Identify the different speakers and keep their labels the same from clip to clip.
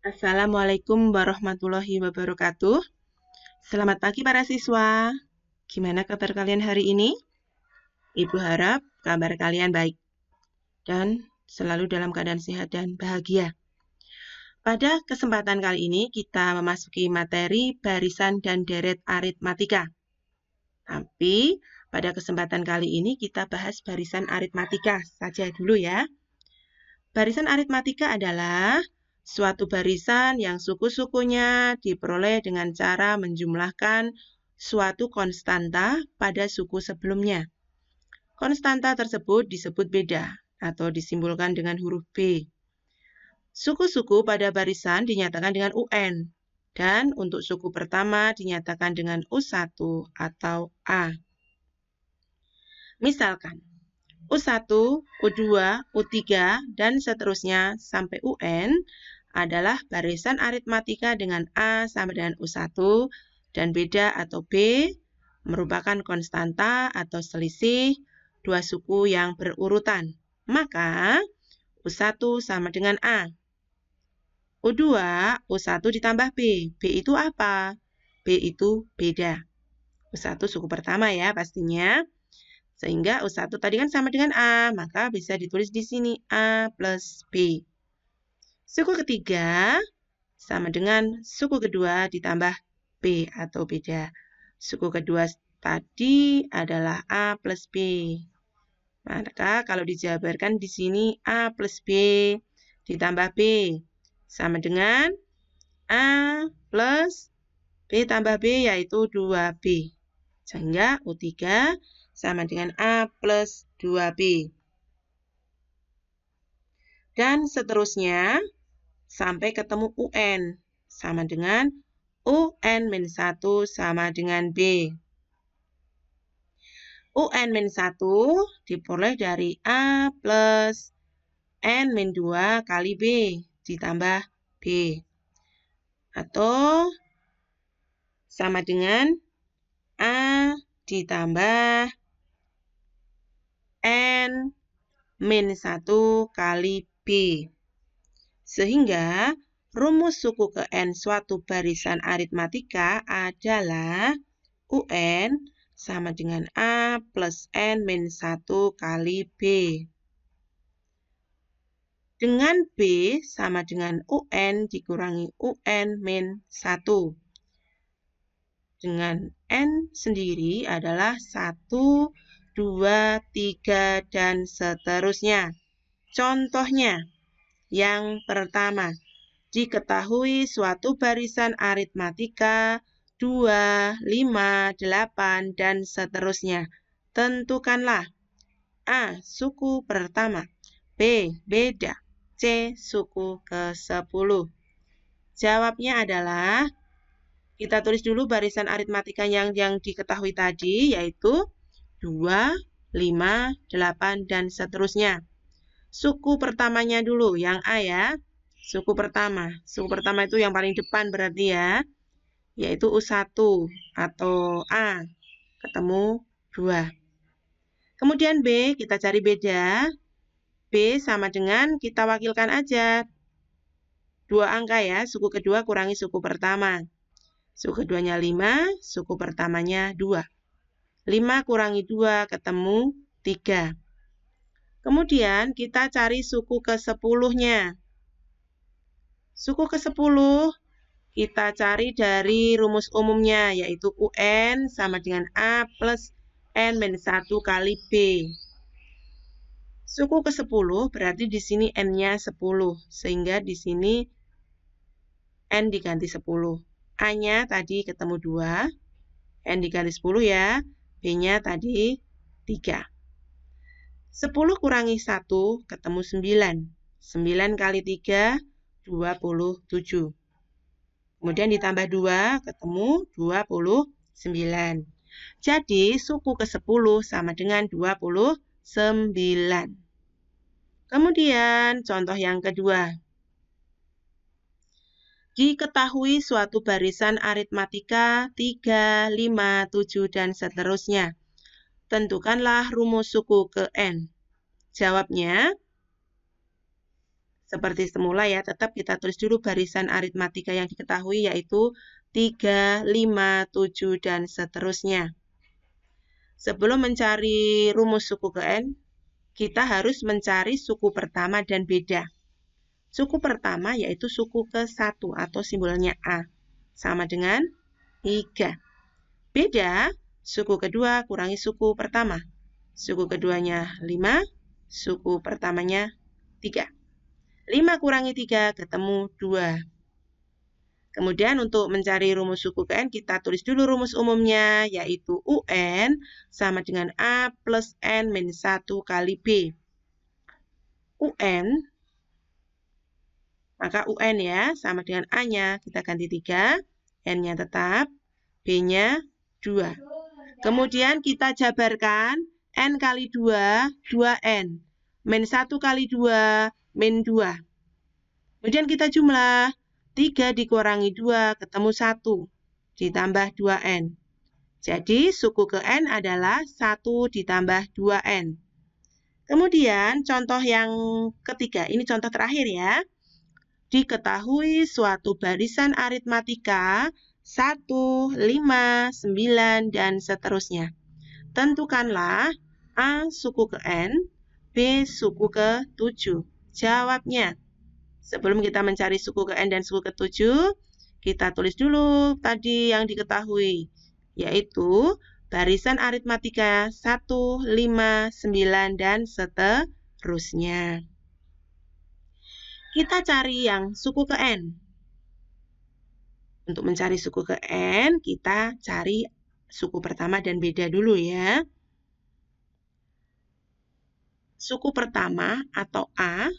Speaker 1: Assalamualaikum warahmatullahi wabarakatuh. Selamat pagi para siswa. Gimana kabar kalian hari ini? Ibu harap kabar kalian baik dan selalu dalam keadaan sehat dan bahagia. Pada kesempatan kali ini kita memasuki materi barisan dan deret aritmatika. Tapi pada kesempatan kali ini kita bahas barisan aritmatika saja dulu ya. Barisan aritmatika adalah suatu barisan yang suku-sukunya diperoleh dengan cara menjumlahkan suatu konstanta pada suku sebelumnya. Konstanta tersebut disebut beda atau disimbolkan dengan huruf B. Suku-suku pada barisan dinyatakan dengan UN, dan untuk suku pertama dinyatakan dengan U1 atau A. Misalkan, U1, U2, U3, dan seterusnya sampai UN adalah barisan aritmatika dengan A sama dengan U1 dan beda atau B merupakan konstanta atau selisih dua suku yang berurutan. Maka U1 sama dengan A. U2, U1 ditambah B. B itu apa? B itu beda. U1 suku pertama ya pastinya. Sehingga U1 tadi kan sama dengan A, maka bisa ditulis di sini A plus B. Suku ketiga sama dengan suku kedua ditambah B atau beda. Suku kedua tadi adalah A plus B. Maka kalau dijabarkan di sini A plus B ditambah B sama dengan A plus B tambah B yaitu 2B. Sehingga U3 sama dengan A plus 2B. Dan seterusnya sampai ketemu UN sama dengan UN-1 sama dengan B. UN-1 diperoleh dari A plus N-2 kali B ditambah B. Atau sama dengan A ditambah N-1 kali B. Sehingga rumus suku ke N suatu barisan aritmatika adalah UN sama dengan A plus N-1 kali B. Dengan B sama dengan UN dikurangi UN-1. Dengan N sendiri adalah 1, 2, 3, dan seterusnya. Contohnya, yang pertama, diketahui suatu barisan aritmatika 2, 5, 8, dan seterusnya. Tentukanlah A. Suku pertama, B. Beda, C. Suku ke-10. Jawabnya adalah kita tulis dulu barisan aritmatika yang diketahui tadi, yaitu 2, 5, 8, dan seterusnya. Suku pertamanya dulu, yang A ya. Suku pertama. Suku pertama itu yang paling depan berarti ya. Yaitu U1 atau A. Ketemu 2. Kemudian B, kita cari beda. B sama dengan kita wakilkan aja. 2 angka ya. Suku kedua kurangi suku pertama. Suku keduanya 5, suku pertamanya 2. 5 kurangi 2 ketemu 3. Kemudian kita cari suku ke-10-nya. Suku ke-10 kita cari dari rumus umumnya, yaitu UN sama dengan A plus N-1 kali B. Suku ke-10 berarti di sini N-nya 10, sehingga di sini N diganti 10. A-nya tadi ketemu 2, N dikali 10 ya, B-nya tadi 3. 10 kurangi 1 ketemu 9. 9 kali 3, 27. Kemudian ditambah 2 ketemu 29. Jadi suku ke-10 sama dengan 29. Kemudian contoh yang kedua. Diketahui suatu barisan aritmatika 3, 5, 7, dan seterusnya. Tentukanlah rumus suku ke N. Jawabnya seperti semula ya, tetap kita tulis dulu barisan aritmatika yang diketahui yaitu 3, 5, 7, dan seterusnya. Sebelum mencari rumus suku ke N, kita harus mencari suku pertama dan beda. Suku pertama yaitu suku ke-1 atau simbolnya A, sama dengan 3. Beda, suku kedua kurangi suku pertama. Suku keduanya 5, suku pertamanya 3. 5 kurangi 3 ketemu 2. Kemudian untuk mencari rumus suku ke N, kita tulis dulu rumus umumnya, yaitu UN sama dengan A plus N min 1 kali B. UN, maka UN ya, sama dengan A-nya, kita ganti 3, N-nya tetap, B-nya 2. Kemudian kita jabarkan, N kali 2, 2N. Min 1 kali 2, min 2. Kemudian kita jumlah, 3 dikurangi 2, ketemu 1, ditambah 2N. Jadi, suku ke N adalah 1 ditambah 2N. Kemudian, contoh yang ketiga, ini contoh terakhir ya. Diketahui suatu barisan aritmatika 1, 5, 9, dan seterusnya. Tentukanlah A suku ke N, B suku ke 7. Jawabnya, sebelum kita mencari suku ke N dan suku ke 7, kita tulis dulu tadi yang diketahui, yaitu barisan aritmatika 1, 5, 9, dan seterusnya. Kita cari yang suku ke N. Untuk mencari suku ke N, kita cari suku pertama dan beda dulu ya. Suku pertama atau A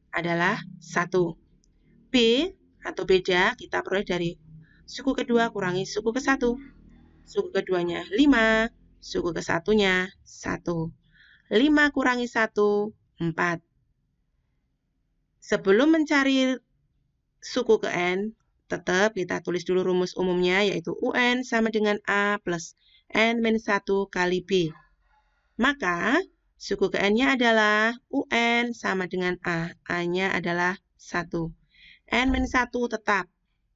Speaker 1: adalah 1. B atau beda kita peroleh dari suku kedua kurangi suku ke-1. Suku keduanya 5, suku ke-1-nya 1. 5 kurangi 1, 4. Sebelum mencari suku ke N, tetap kita tulis dulu rumus umumnya, yaitu UN sama dengan A plus N min 1 kali B. Maka, suku ke N-nya adalah UN sama dengan A. A-nya adalah 1. N min 1 tetap.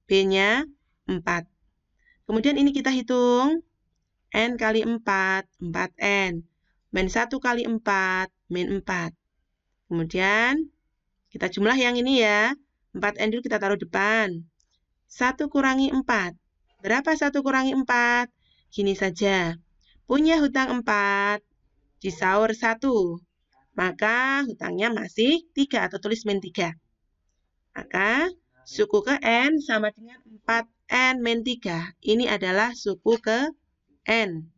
Speaker 1: B-nya 4. Kemudian ini kita hitung. N kali 4, 4N. Min 1 kali 4, min 4. Kemudian, kita jumlah yang ini ya. 4N dulu kita taruh depan. 1 kurangi 4. Berapa 1 kurangi 4? Gini saja. Punya hutang 4. Disaur 1, maka hutangnya masih 3 atau tulis min 3. Maka suku ke N sama dengan 4N min 3. Ini adalah suku ke N.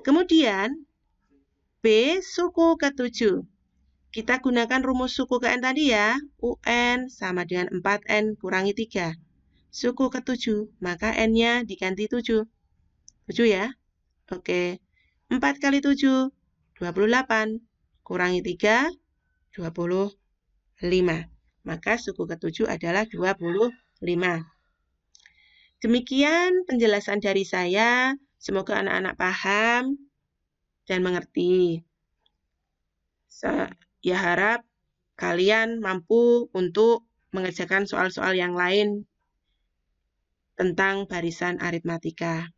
Speaker 1: Kemudian B suku ke 7. Kita gunakan rumus suku ke N tadi ya. UN sama dengan 4N kurangi 3. Suku ke 7, maka N-nya diganti 7. 7 ya. Oke. 4 kali 7. 28, kurangi 3, 25. Maka suku ke-7 adalah 25. Demikian penjelasan dari saya. Semoga anak-anak paham dan mengerti. Ya harap kalian mampu untuk mengerjakan soal-soal yang lain tentang barisan aritmatika.